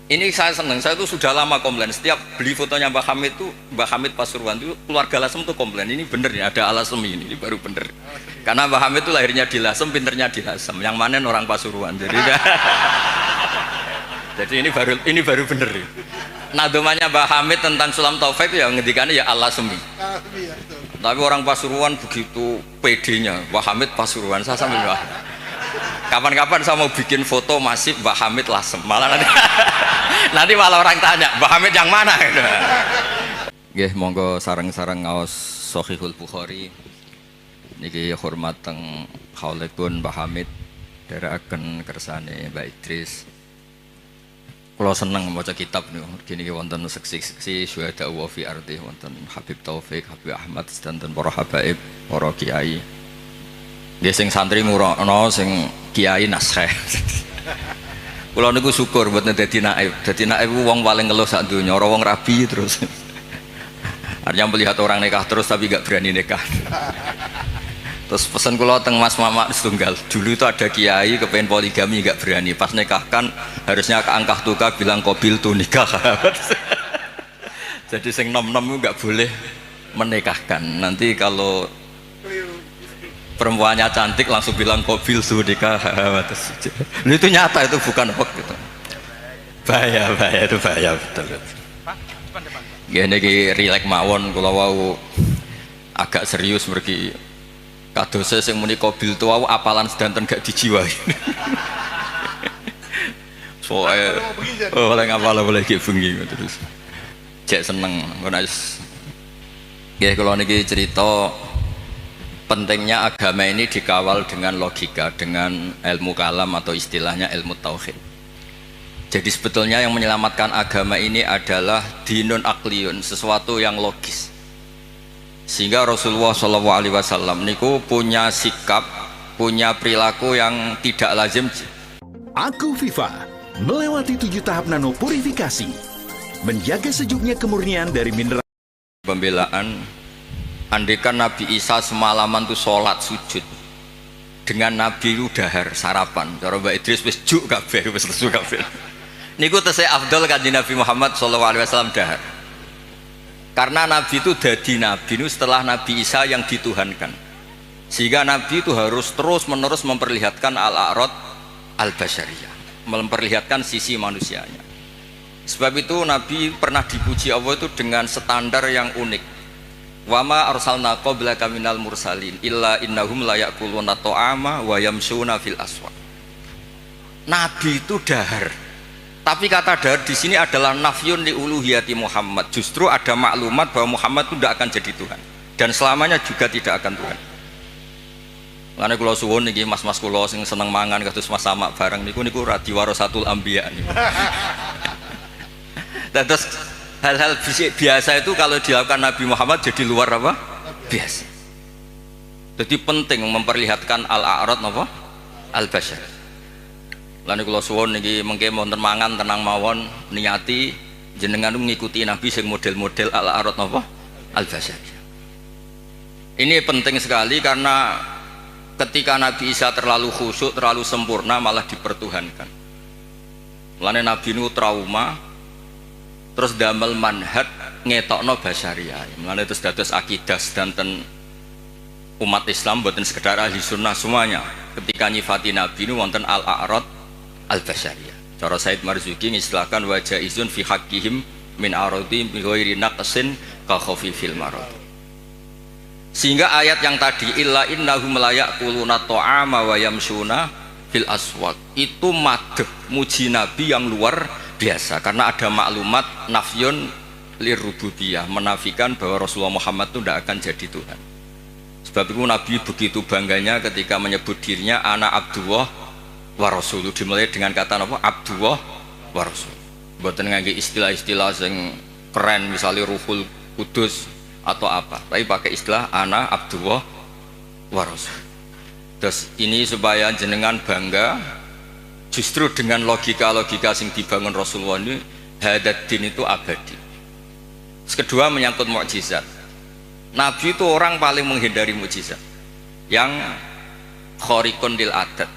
Ini saya seneng, saya tuh sudah lama komplain. Setiap beli fotonya Mbah Hamid tuh, Mbah Hamid Pasuruan tuh keluarga Lasem tuh komplain. Ini bener ya, ada Alasem ini baru bener. Karena Mbah Hamid tuh lahirnya di Lasem, pinternya di Lasem. Yang mana orang Pasuruan. Jadi jadi ini baru bener. Ya. Nadomannya Mbah Hamid tentang Sulam Taufik itu ya ngendikannya ya Alasemi. Tapi orang Pasuruan begitu pedenya, Mbah Hamid Pasuruan. Saya sambil wah. Kapan-kapan saya mau bikin foto masif Mbah Hamid Lasem. Malah nanti malah orang tanya Mbah Hamid yang mana gitu. Nggih, monggo sareng-sareng ngaos Shahihul Bukhari. Niki hormat teng khaulipun Mbah Hamid dherekaken kersane Mbak Idris. Kula seneng maca kitab niku. Niki wonten seksi-seksi syuhada wa fi ardi wonten Habib Taufik, Habib Ahmad sedanten para habaib, para kiai. Nggih sing santri ngurono sing kiai naskah. Kula niku syukur mboten dadi naib. Dadi naib ku wong paling ngeluh sak donya, ora wong rabi terus. Artinya melihat orang nikah terus tapi gak berani nikah. Terus pesan kula teng Mas Mamak setunggal. Dulu itu ada kiai kepengen poligami gak berani. Pas nikahkan harusnya angkah tukar bilang qabil tu nikah. Jadi sing nom-nom gak boleh menikahkan. Nanti kalau perempuannya cantik langsung bilang qabil tu nikah. Itu nyata, itu bukan hoax gitu. Bahaya itu bahaya betul. Gini ki rilek mawon kula wau agak serius mergi kadose sing muni qabil tu wau apalan sedanten gak dijiwai. Soale oleh ngapal boleh ki bengi terus. Cek seneng ngono wis. Nggih kula niki cerita pentingnya agama ini dikawal dengan logika, dengan ilmu kalam atau istilahnya ilmu tauhid. Jadi sebetulnya yang menyelamatkan agama ini adalah dinun akliyun, sesuatu yang logis. Sehingga Rasulullah SAW niku punya sikap, punya perilaku yang tidak lazim. Aku Viva melewati 7 tahap nano purifikasi, menjaga sejuknya kemurnian dari mineral. Pembelaan, andekan Nabi Isa semalaman tuh sholat sujud, dengan Nabi itu dahar sarapan. Cara Mbak Idris wis juk kabeh, wis lesu kabeh. Niku tesih afdol kanjeng Nabi Muhammad SAW dahar. Karena Nabi itu dadi Nabi itu setelah Nabi Isa yang dituhankan. Sehingga Nabi itu harus terus menerus memperlihatkan al-a'rad al-basyariyah, memperlihatkan sisi manusianya. Sebab itu Nabi pernah dipuji Allah itu dengan standar yang unik. Wa ma arsalna qablaka minal mursalin illa innahum la ya'kuluna ta'ama wa yamshuna fil aswaq. Nabi itu dahar. Tapi kata dahar di sini adalah nafyun li uluhiyati Muhammad. Justru ada maklumat bahwa Muhammad itu tidak akan jadi Tuhan dan selamanya juga tidak akan Tuhan. Karena kula suwun niki mas-mas kula sing seneng mangan kados Mas Samak bareng niku radio warasatul anbiya niku. Terus hal-hal biasa itu kalau dilakukan Nabi Muhammad jadi luar apa? Biasa. Jadi penting memperlihatkan al-a'rad apa? Al-basyar. Lan kula suwun niki mengke wonten mangan tenang mawon niati jenengan ngikuti Nabi sing model-model al-a'rad apa? Al-basyar. Ini penting sekali karena ketika Nabi Isa terlalu khusyuk, terlalu sempurna malah dipertuhankan. Mulane Nabi nu trauma terus damel manhaj ngetokno basyariah. Mulane terus dados akidah sedanten umat Islam boten sekedar ahli sunnah semuanya. Ketika nyifati Nabi nu wonten al-a'rad al-basyariyah. Cara Said Marzuki ngistilahkan wajah izun fi haqqihim min aradi bi ghairi naqsin ka khafifil marad. Sehingga ayat yang tadi illa innahum la ya'kuluna ta'ama wa yamshuna fil aswaq itu madh muji Nabi yang luar biasa karena ada maklumat nafyun lirububiyah, menafikan bahwa Rasulullah Muhammad itu tidak akan jadi Tuhan. Sebab itu Nabi begitu bangganya ketika menyebut dirinya anak Abdullah wa Rasuluh, dimulai dengan kata apa? Abdullah wa Rasul. Mboten ngangge istilah-istilah sing keren misalnya Ruhul Kudus atau apa, tapi pakai istilah ana Abdullah wa Rasul. Terus ini supaya jenengan bangga justru dengan logika-logika sing dibangun Rasulullah ini hadat din itu abadi. Terus kedua menyangkut mukjizat. Nabi itu orang paling menghindari mukjizat yang khariqun lil adat.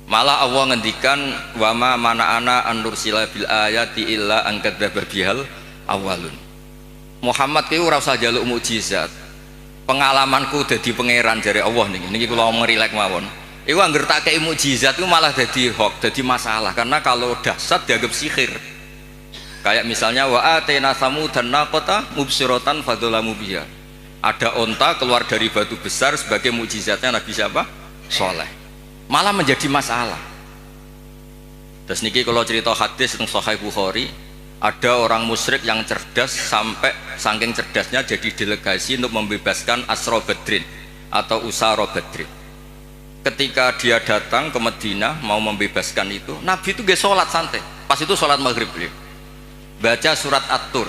Malah Allah ngendikan wama mana ana an nursila bil ayati illa an kadzdzaba bihal awalun. Muhammad ki ora usah njaluk mukjizat. Pengalamanku dadi pangeran jare Allah niki kula ngerilek mawon. Iku angger tak kei mukjizat itu malah dadi hoax, dadi masalah karena kalau dahsyat dianggap sihir. Kayak misalnya wa atena samudan naqata mubsiratan fadzalamu biha. Ada onta keluar dari batu besar sebagai mukjizatnya Nabi siapa? Soleh. Malah menjadi masalah. Terus niki kalau cerita hadis tentang Sahih Bukhari, ada orang musyrik yang cerdas sampai saking cerdasnya jadi delegasi untuk membebaskan Asra Badrin atau Usara Badrin. Ketika dia datang ke Madinah mau membebaskan itu, Nabi itu gak sholat santai. Pas itu sholat maghrib beliau baca surat At-Tur,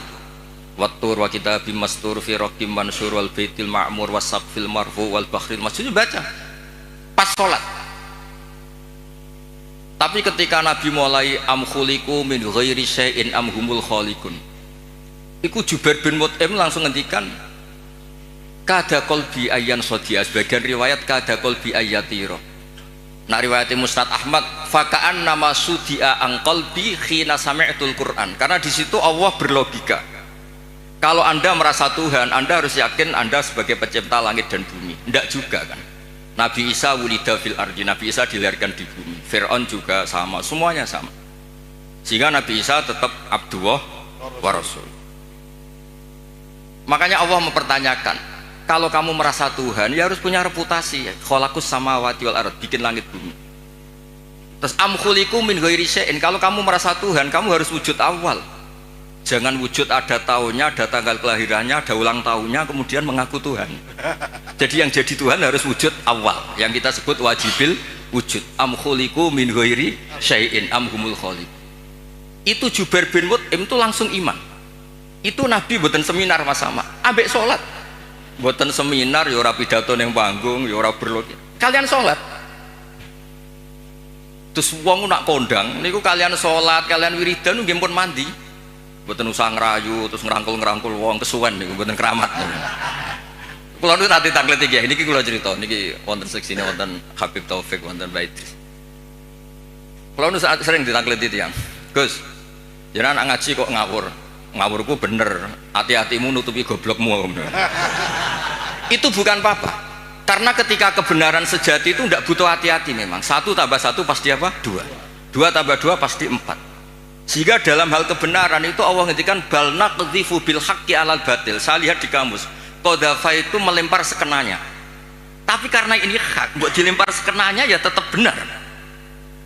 Wat-Tur wa kitabim mastur fi raqim mansur wal baitil ma'mur wasaqfil marfu wal bakhril masjid, baca pas sholat. Tapi ketika Nabi mulai am khuliqu min ghairi syai'in am humul khaliqun, iku Jubair bin Mut'im langsung ngendikan kada qalbi ayyan sadiya, sebagian riwayat kada qalbi ayyatira. Nah riwayat Musnad Ahmad faka'an nama sudia ang qalbi khina sami'tul Quran, karena di situ Allah berlogika kalau Anda merasa Tuhan, Anda harus yakin Anda sebagai pencipta langit dan bumi. Tidak juga kan. Nabi Isa wulida fil ardi, Nabi Isa dilahirkan di bumi. Fir'aun juga sama, semuanya sama. Sehingga Nabi Isa tetap Abdullah wa Rasul. Makanya Allah mempertanyakan, kalau kamu merasa Tuhan, ya harus punya reputasi. Khalaqus samawati wal ard, bikin langit bumi. Terus am khuliqu min ghairi syai'in, kalau kamu merasa Tuhan, kamu harus wujud awal. Jangan wujud ada tahunnya, ada tanggal kelahirannya, ada ulang tahunnya, kemudian mengaku Tuhan. Jadi yang jadi Tuhan harus wujud awal, yang kita sebut wajibil wujud. Am khuliqu min ghairi syai'in am humul khaliq. Itu Jubair bin Mut'im itu langsung iman. Itu Nabi mboten seminar Mas sama, ambek sholat. Mboten seminar, ya ora pidato ning panggung, ya ora berlok. Kalian sholat. Terus wong nak kondang niku kalian sholat, kalian wiridan nggih pun mandi. Mboten usah ngerayu terus ngerangkul wong kesuwen niku mboten keramat. Kula niku nanti taklet iki, niki kula cerita niki wonten seksine wonten Habib Taufik wonten Baitris. Kula niku sering ditakleti tiyang. Gus, jenengan ngaji kok ngawur. Ngawurku bener, hati-hatimu nutupi goblokmu. Itu bukan apa-apa. Karena ketika kebenaran sejati itu tidak butuh hati-hati memang. 1 tambah 1 pasti apa? 2. 2 tambah 2 pasti 4. Sehingga dalam hal kebenaran itu Allah ngendikan bal naqdhifu bil haqqi alal batil. Saya lihat di kamus, qadhafa itu melempar sekenanya. Tapi karena ini hak, buat dilempar sekenanya ya tetap benar.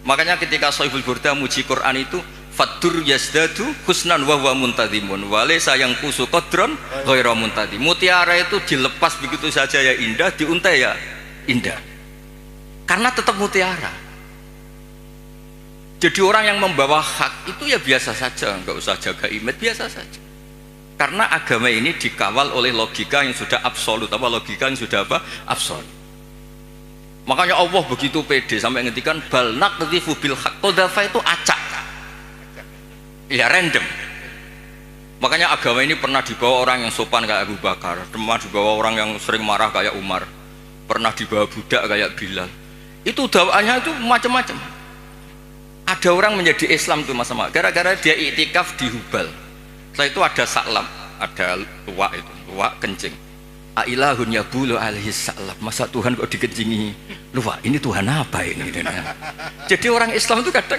Makanya ketika Shahibul Burda muji Quran itu fadur yazdadu husnan wa huwa muntadimun wa laysa yang kusu qadron ghairu muntadim. Mutiara itu dilepas begitu saja ya indah, diuntai ya indah. Karena tetap mutiara. Jadi orang yang membawa hak itu ya biasa saja, nggak usah jaga image, biasa saja. Karena agama ini dikawal oleh logika yang sudah absolut, logika yang sudah absolut. Makanya Allah begitu pede sampai ngendikan bal naqdhifu bil haqq, qadhafa itu acak. Ya random. Makanya agama ini pernah dibawa orang yang sopan kayak Abu Bakar, pernah dibawa orang yang sering marah kayak Umar, pernah dibawa budak kayak Bilal. Itu dakwaannya itu macam-macam. Ada orang menjadi Islam tuh Mas Sama, gara-gara dia iktikaf di Hubal. Setelah itu ada saklam, ada luwak itu, luwak kencing. Ailahun yabulu alaihi saklam. Masa Tuhan kok dikencingi luwak? Ini Tuhan apa ini? Jadi orang Islam itu kadang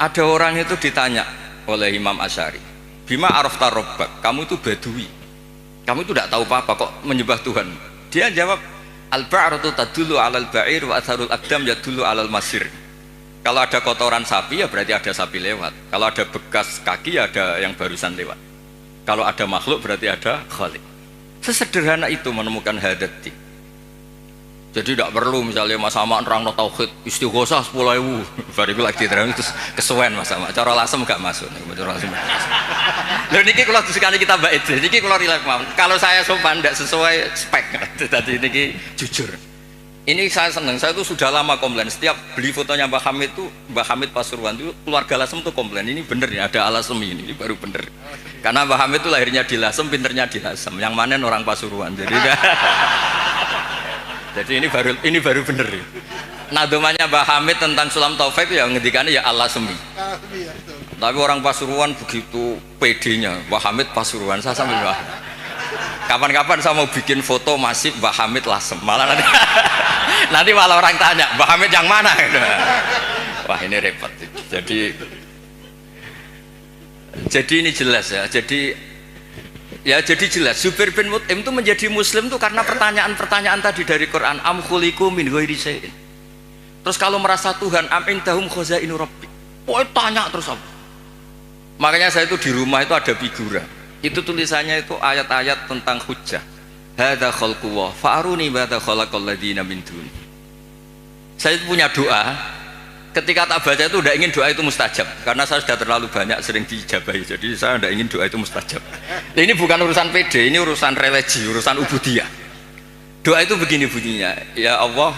ada orang itu ditanya oleh Imam Asy'ari, bima arafta rabbak, kamu itu badui, kamu itu tidak tahu apa-apa kok menyembah Tuhan. Dia jawab, al-ba'ratu tadullu alal ba'ir wa atharul aqdam yadullu alal masir. Kalau ada kotoran sapi ya berarti ada sapi lewat. Kalau ada bekas kaki ya ada yang barusan lewat. Kalau ada makhluk berarti ada khalik. Sesederhana itu menemukan hadati. Jadi tidak perlu misalnya Mas Sama nerang no tauhid istighosah 10.000 bariku lagi terang terus kesuwen Mas Sama. Cara lasem gak masuk. Lalu niki kalau sekali kita mbak itu, niki kalau rileks mau. Kalau saya sopan tidak sesuai spek. Tadi niki jujur. Ini saya senang, saya itu sudah lama komplain. Setiap beli fotonya Mbak Hamid itu, Mbak Hamid Pasuruan itu keluarga Lasem tuh komplain. Ini bener ya, ada Alasem ini baru bener. Karena Mbak Hamid itu lahirnya di Lasem, pinternya di Lasem. Yang mana orang Pasuruan. Jadi ini baru bener. nadomannya Mbah Hamid tentang Sulam Taufik itu ya ngendikannya ya Allah semi. Tapi orang Pasuruan begitu pedenya, Mbah Hamid Pasuruan. Saya sambil wah. Kapan-kapan saya mau bikin foto masif Mbah Hamid Lasem. Malah nanti malah orang tanya, Mbah Hamid yang mana? Wah, ini repot. Jadi ini jelas ya. Jadi jelas Zubair bin Mut'im itu menjadi muslim itu karena pertanyaan-pertanyaan tadi dari Quran, am khuliqu min ghairi syai'in. Terus kalau merasa Tuhan, am indahum khazainu rabbi. Pokoknya tanya terus apa. Makanya saya itu di rumah itu ada figura. Itu tulisannya itu ayat-ayat tentang hujjah. Hadza khalqullah fa'aruni madza khalaqal ladzina min duni. Saya itu punya doa. Ketika tak baca itu tidak ingin doa itu mustajab karena saya sudah terlalu banyak sering diijabahi, jadi saya tidak ingin doa itu mustajab. Ini bukan urusan PD, ini urusan religi, urusan ubudiyah. Doa itu begini bunyinya, ya Allah,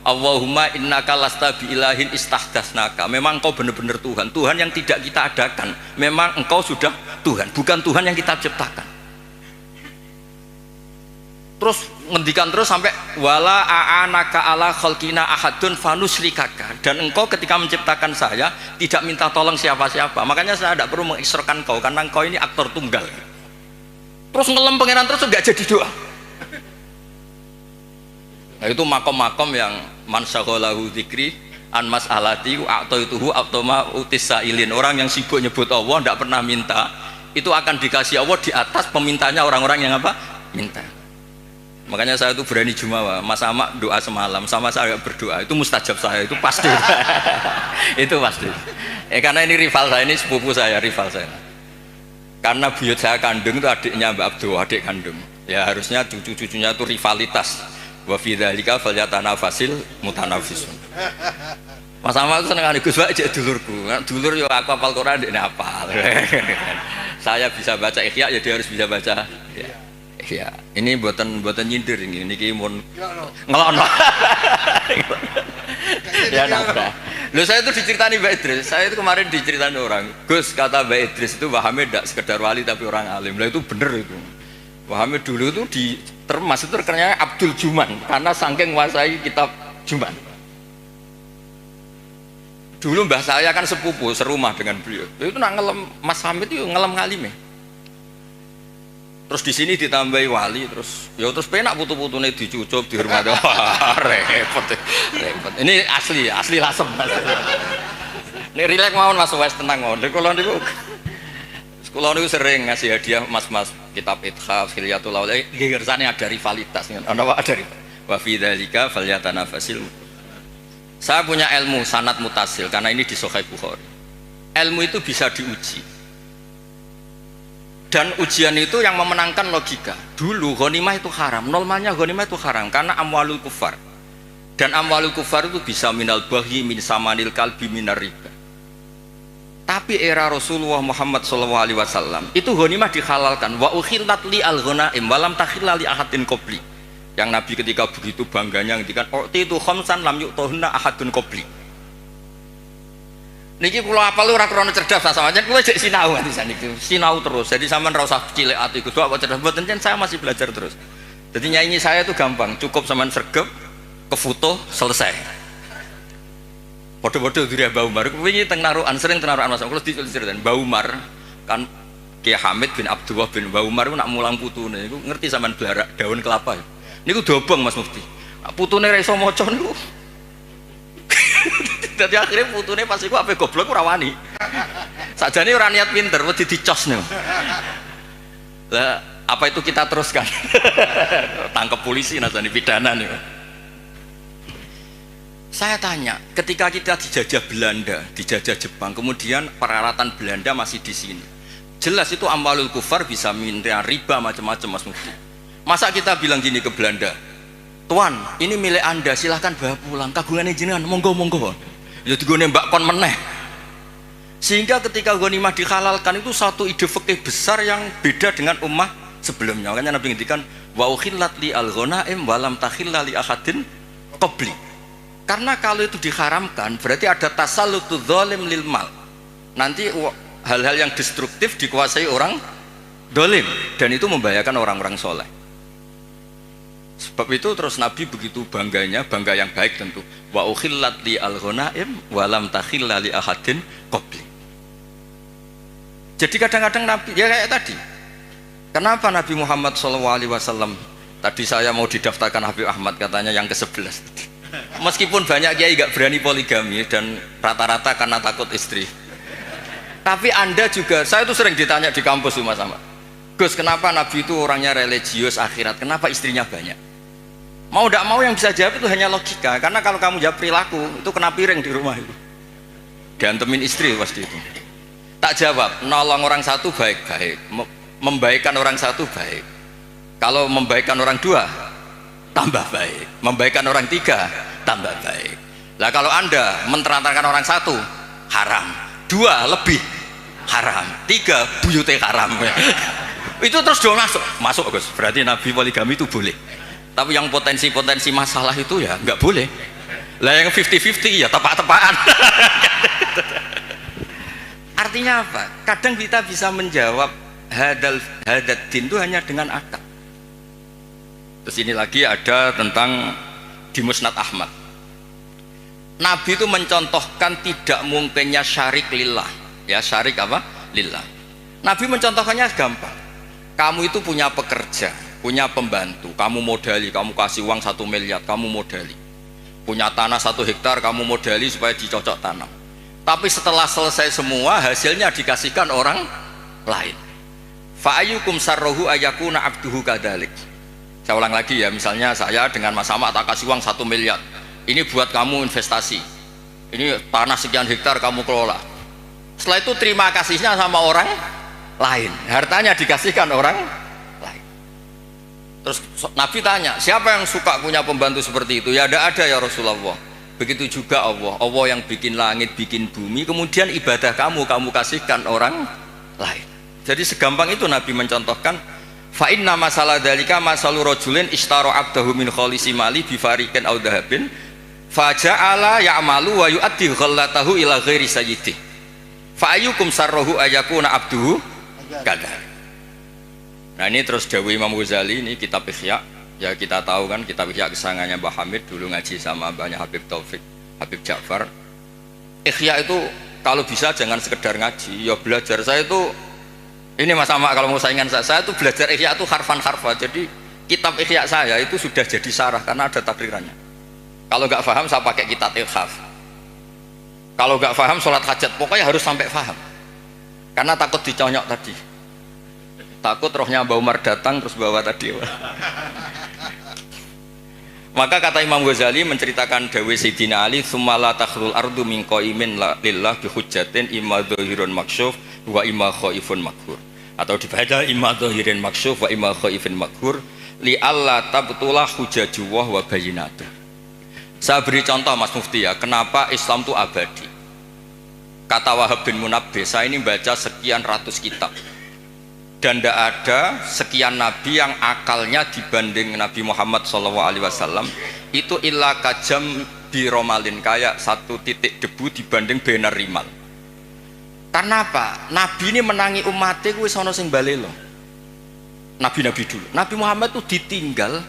Allahumma innaka lasta biilahin istahdasnaka. Memang engkau benar-benar Tuhan, Tuhan yang tidak kita adakan. Memang engkau sudah Tuhan, bukan Tuhan yang kita ciptakan. Terus ngendikan terus sampai wala a'anaka ala khalqina ahadun fanusrikaka, dan engkau ketika menciptakan saya tidak minta tolong siapa-siapa, makanya saya tidak perlu mengeksorkan kau karena engkau ini aktor tunggal. Terus ngelem pangeran terus nggak jadi doa. Nah, itu makom-makom yang man syaghalahu dzikri an mas'alati a'taituhu atoma utisailin. Orang yang sibuk nyebut Allah tidak pernah minta, itu akan dikasih Allah di atas pemintanya orang-orang yang apa? Minta. Makanya saya itu berani jumawa, Mas Amak doa semalam sama saya berdoa, itu mustajab saya, itu pasti. Itu pasti. Karena ini rival saya, ini sepupu saya, rival saya. Karena buyut saya kandung itu adiknya Mbak Abdul, adik kandung. Ya harusnya cucu-cucunya itu rivalitas. Wa fi dzalika falyatanafasil mutanafisun. Mas Amak itu seneng Gus Pak cek dulurku. Dulur yo aku hafal Quran ndekne hafal. Saya bisa baca Ikhya, ya dia harus bisa baca. Ya, ini buatan nyindir ini mun ngelon. Ya nabrak. Loh, saya itu diceritani Mbak Idris. Saya itu kemarin diceritani orang. Gus, kata Mbak Idris itu Mbah Hamid tidak sekedar wali tapi orang alim. Lah itu bener itu. Mbah Hamid dulu itu termasuk terkenalnya Abdul Juman karena saking menguasai kitab Juman. Dulu mbah saya kan sepupu serumah dengan beliau. Itu nak ngelem Mas Hamid itu ngelem ngalime. Terus di sini ditambahi wali, terus penak putu-putune dicucup di rumah. Repot. Ini asli lasem. Ini rileks mawon Mas Wes, tenang mawon. Kula niku sering ngasih hadiah mas-mas kitab Ithaf, Hilyatul Auliya. Ngersane ada rivalitas, ana wae ada. Wa fi dzalika falyatanafasil. Saya punya ilmu sanad mutasil karena ini di Sahih Bukhari. Ilmu itu bisa diuji. Dan ujian itu yang memenangkan logika. Dulu ghanimah itu haram, normalnya ghanimah itu haram karena amwalul kufar. Dan amwalul kufar itu bisa minal baghi, min samanil kalbi, minar riba. Tapi era Rasulullah Muhammad SAW itu ghanimah dihalalkan. Wa ukhillat li al-ghanaim walam takhilla li ahadin qabli. Yang Nabi ketika begitu bangganya ngendikan itu khamsan lam yu'tahunna ahadun qabli. Niki kula apal ora krana cerdas sama aja kula jek sinau ati saniki. Sinau terus. Jadi sampean ora usah cilik ati Gus kok cerdas mboten saya masih belajar terus. Jadi nyanyi saya itu gampang, cukup sampean sregep ke foto selesai. Padha-padha dure Mbah Umar. Wingi teng narukan sering teng narukan Mas. Kula diceritain Mbah Umar kan Kiai Hamid bin Abdullah bin Mbah Umar nak mulang putune niku ngerti sampean blarak daun kelapa. Niku dobong Mas Mufti. Putune ra iso maca niku. Jadi akhirnya putune pas iku ape goblok ora wani. Sakjane ora niat pinter, wedi dicos niku. Lah, apa itu kita teruskan? Tangkap polisi nasane pidana niku. Saya tanya, ketika kita dijajah Belanda, dijajah Jepang, kemudian peralatan Belanda masih di sini. Jelas itu amwalul kufar bisa minta riba macam-macam Mas Mufti. Masa kita bilang gini ke Belanda, Tuan, ini milik Anda, silahkan bawa pulang. Kagungannya jenengan, monggo. Ya digone mbak kon meneh. Sehingga ketika ghanimah dihalalkan itu satu ide fikih besar yang beda dengan ummah sebelumnya. Makanya Nabi ngendikan wa ukhillat li al-ghanaim wa lam takhilla li ahadin qabli. Karena kalau itu diharamkan berarti ada tasallutu dzalim lil mal. Nanti hal-hal yang destruktif dikuasai orang dolim dan itu membahayakan orang-orang soleh. Sebab itu terus Nabi begitu bangganya, bangga yang baik tentu. Wa ukhillat li al-ghanaim wa lam takhilla li ahadin qabli. Jadi kadang-kadang Nabi ya kayak tadi. Kenapa Nabi Muhammad SAW tadi saya mau didaftarkan Habib Ahmad katanya yang ke-11. Meskipun banyak kiai gak berani poligami dan rata-rata karena takut istri. Tapi Anda juga, saya tuh sering ditanya di kampus Mas Ahmad. Gus, kenapa Nabi itu orangnya religius akhirat? Kenapa istrinya banyak? Mau tidak mau yang bisa jawab itu hanya logika. Karena kalau kamu jawab perilaku, itu kena piring di rumah itu. Diantemin istri pasti itu. Tak jawab, nolong orang satu baik-baik, membaikkan orang satu baik. Kalau membaikkan orang dua, tambah baik. Membaikkan orang tiga, tambah baik. Lah kalau Anda menterantarkan orang satu, haram. Dua lebih haram. Tiga buyute haram. Itu terus dong masuk Gus. Berarti Nabi poligami itu boleh. Tapi yang potensi-potensi masalah itu ya nggak boleh. Lah yang 50-50 ya tepak-tepakan. Artinya apa? Kadang kita bisa menjawab hadat din itu hanya dengan akal. Terus ini lagi ada tentang di Musnad Ahmad. Nabi itu mencontohkan tidak mungkinnya syarik lillah. Ya, syarik apa? Lillah. Nabi mencontohkannya gampang. Kamu itu punya pekerja, punya pembantu, kamu modali, kamu kasih uang 1 miliar, kamu modali. Punya tanah 1 hektar, kamu modali supaya dicocok tanam. Tapi setelah selesai semua, hasilnya dikasihkan orang lain. Fa'ayyukum sarrohu ayakuna abduhu kadalik. Saya ulang lagi ya, misalnya saya dengan Mas Ahmad tak kasih uang 1 miliar. Ini buat kamu investasi. Ini tanah sekian hektar kamu kelola. Setelah itu terima kasihnya sama orang lain. Hartanya dikasihkan orang lain. Terus Nabi tanya, siapa yang suka punya pembantu seperti itu? Ya ada ya Rasulullah. Begitu juga Allah. Allah yang bikin langit, bikin bumi. Kemudian ibadah kamu kasihkan orang lain. Jadi segampang itu Nabi mencontohkan. Fa inna masalah dalika masalu rajulin ishtara abdahu min khalisi mali bi fariqin aw dhahabin fa ja'ala ya'malu wa yu'addi ghallatahu ila ghairi sayyidih fa ayyukum sarruhu ayakuna abduhu kada. Nah ini terus dawuh Imam Ghazali, ini kitab Ihya ya, kita tahu kan kitab Ihya kesangannya Mbah Hamid, dulu ngaji sama banyak Habib Taufik, Habib Ja'far. Ihya itu kalau bisa jangan sekedar ngaji, ya belajar. Saya itu ini Mas Ahmad kalau mau saingan saya tuh belajar Ihya itu harfan-harfa. Jadi kitab Ihya saya itu sudah jadi sarah karena ada takrirannya. Kalau nggak paham saya pakai kitab Ilhaf. Kalau nggak paham sholat hajat, pokoknya harus sampai paham. Karena takut diconyok tadi. Takut rohnya Mbah Umar datang terus bawa tadi. Maka kata Imam Ghazali menceritakan dawuh Sayyidina Ali, "Tsumma la takhlul ardu min qaimin lillah bi hujjatin imma dzahirun maksyuf wa imma khaifun maghfur." Atau dibaca imma dzahirin maksyuf wa imma khaifun maghfur li alla tabtulah hujajuwah wa bayyinatuh. Saya beri contoh Mas Mufti ya, kenapa Islam itu abadi. Kata Wahab bin Munabbih, saya ini baca sekian ratus kitab dan tidak ada sekian nabi yang akalnya dibanding Nabi Muhammad SAW itu illa kajam biromalin, kayak 1 titik debu dibanding benar rimal. Karena apa? Nabi ini menangi umatnya kuwi sono sing balelo. Nabi-nabi dulu. Nabi Muhammad itu ditinggal,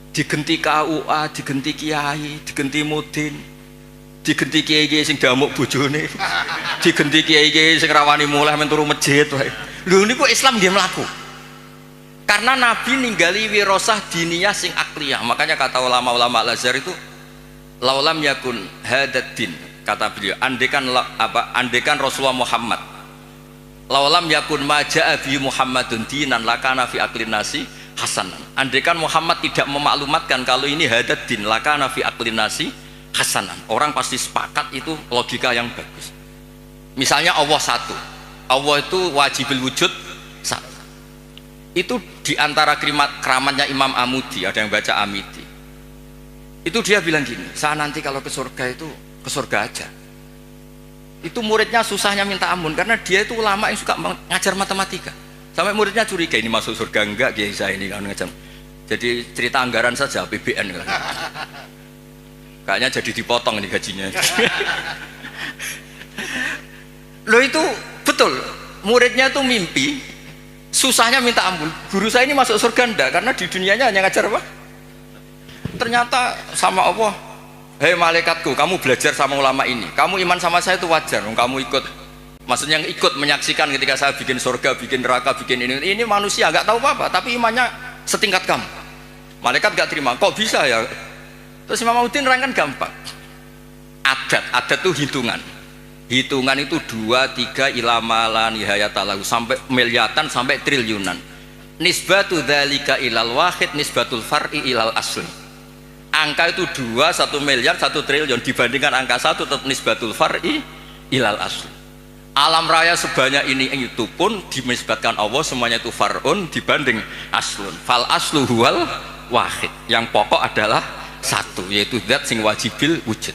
digenti KUA, digenti kiai, digenti mudin, digenti kiai sing damuk bojone, digenti kiai sing rawani mulih men turu masjid wae. Lho niku Islam nggih mlaku. Karena Nabi ninggali wirasah diniyah sing akliyah. Makanya kata ulama-ulama Al-Azhar itu laulam yakun hadad din, kata beliau, andekan Rasulullah Muhammad laulam yakun maja'a bi Muhammadun dinan lakana fi aklin nasi hasanan. Andekan Muhammad tidak memaklumatkan kalau ini hadad din lakana fi aklin nasi hasanan, orang pasti sepakat itu logika yang bagus. Misalnya Allah satu, Allah itu wajibul wujud satu. Itu diantara keramatnya Imam Amudi, ada yang baca Amidi, itu dia bilang gini, saya nanti kalau ke surga itu ke surga aja. Itu muridnya susahnya minta ampun karena dia itu ulama yang suka ngajar matematika. Sampai muridnya curiga, ini masuk surga enggak kiai saya ini kan ngajar. Jadi cerita anggaran saja APBN kan. Kayaknya jadi dipotong ini gajinya. Loh itu betul, muridnya itu mimpi susahnya minta ampun, guru saya ini masuk surga enggak, karena di dunianya hanya ngajar apa? ternyata sama Allah, hei malaikatku, kamu belajar sama ulama ini, kamu iman sama saya itu wajar, kamu ikut, maksudnya yang ikut menyaksikan ketika saya bikin surga, bikin neraka, bikin ini manusia nggak tahu apa-apa, tapi imannya setingkat kamu. Malaikat nggak terima, kok bisa ya? Terus Imam Muhammad nerangkan gampang, adat itu hitungan itu 2, 3 ilamalan nihayatalahu sampai miliatan sampai triliunan. Nisbatu dzalika ilal wahid nisbatul far'i ilal asli. Angka itu 2, 1 miliar, 1 triliun dibandingkan angka 1 tetap nisbatul far'i ilal asli. Alam raya sebanyak ini itu pun dinisbatkan Allah semuanya itu far'un dibanding aslun. Fal aslu huwal wahid. Yang pokok adalah satu, yaitu zat sing wajibil wujud.